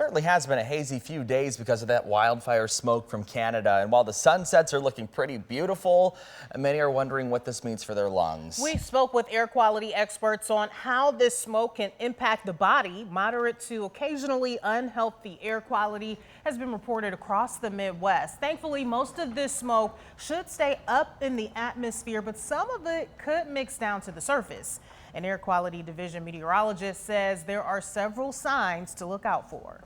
Certainly has been a hazy few days because of that wildfire smoke from Canada. And while the sunsets are looking pretty beautiful, many are wondering what this means for their lungs. We spoke with air quality experts on how this smoke can impact the body. Moderate to occasionally unhealthy air quality has been reported across the Midwest. Thankfully, most of this smoke should stay up in the atmosphere, but some of it could mix down to the surface. An Air Quality Division meteorologist says there are several signs to look out for.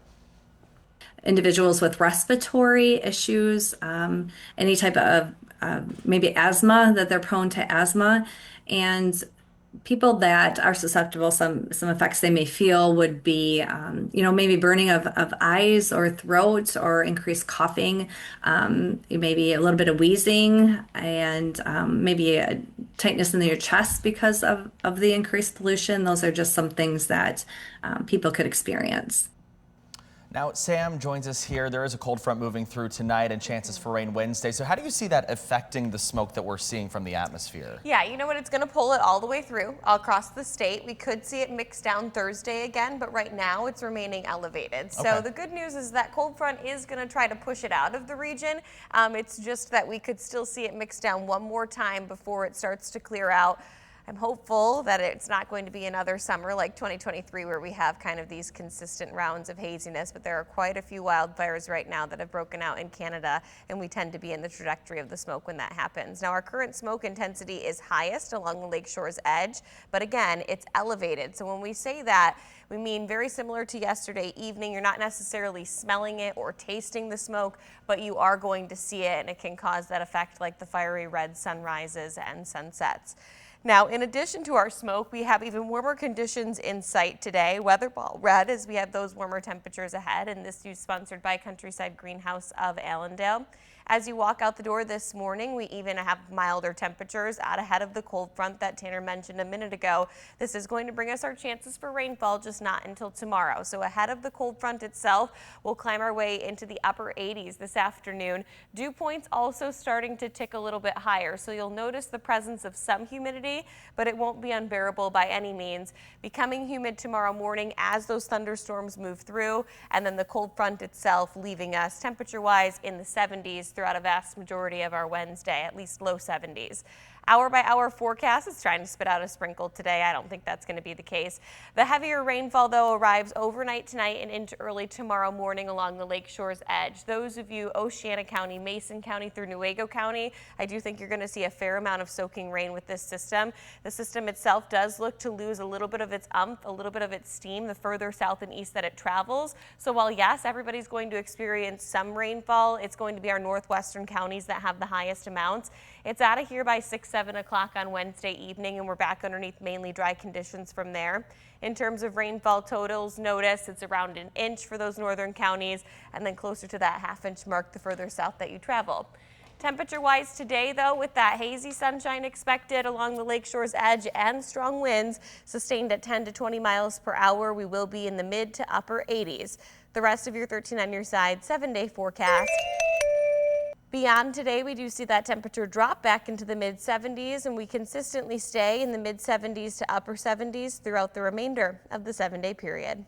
Individuals with respiratory issues, any type of maybe asthma, that they're prone to asthma, and people that are susceptible, some effects they may feel would be, maybe burning of eyes or throat or increased coughing, maybe a little bit of wheezing, and maybe a tightness in your chest because of the increased pollution. Those are just some things that people could experience. Now, Sam joins us here. There is a cold front moving through tonight and chances for rain Wednesday. So how do you see that affecting the smoke that we're seeing from the atmosphere? Yeah, you know what? It's going to pull it all the way through, all across the state. We could see it mix down Thursday again, but right now it's remaining elevated. So the good news is that cold front is going to try to push it out of the region. It's just that we could still see it mix down one more time before it starts to clear out. I'm hopeful that it's not going to be another summer like 2023 where we have kind of these consistent rounds of haziness, but there are quite a few wildfires right now that have broken out in Canada, and we tend to be in the trajectory of the smoke when that happens. Now, our current smoke intensity is highest along the lakeshore's edge, but again, it's elevated. So when we say that, we mean very similar to yesterday evening. You're not necessarily smelling it or tasting the smoke, but you are going to see it, and it can cause that effect like the fiery red sunrises and sunsets. Now, in addition to our smoke, we have even warmer conditions in sight today. Weather ball red as we have those warmer temperatures ahead, and this news sponsored by Countryside Greenhouse of Allendale. As you walk out the door this morning, we even have milder temperatures out ahead of the cold front that Tanner mentioned a minute ago. This is going to bring us our chances for rainfall, just not until tomorrow. So ahead of the cold front itself, we'll climb our way into the upper 80s this afternoon. Dew points also starting to tick a little bit higher. So you'll notice the presence of some humidity, but it won't be unbearable by any means. Becoming humid tomorrow morning as those thunderstorms move through, and then the cold front itself leaving us temperature-wise in the 70s throughout a vast majority of our Wednesday, at least low 70s. Hour by hour forecast is trying to spit out a sprinkle today. I don't think that's going to be the case. The heavier rainfall, though, arrives overnight tonight and into early tomorrow morning along the lakeshore's edge. Those of you Oceana County, Mason County through Newaygo County, I do think you're going to see a fair amount of soaking rain with this system. The system itself does look to lose a little bit of its a little bit of its steam the further south and east that it travels. So while yes, everybody's going to experience some rainfall, it's going to be our northwestern counties that have the highest amounts. It's out of here by 7 o'clock on Wednesday evening, and we're back underneath mainly dry conditions from there. In terms of rainfall totals, notice it's around an inch for those northern counties, and then closer to that half-inch mark the further south that you travel. Temperature-wise today, though, with that hazy sunshine expected along the lakeshore's edge and strong winds sustained at 10 to 20 miles per hour, we will be in the mid to upper 80s. The rest of your 13 on your side 7-day forecast. Beyond today, we do see that temperature drop back into the mid-70s, and we consistently stay in the mid-70s to upper 70s throughout the remainder of the 7-day period.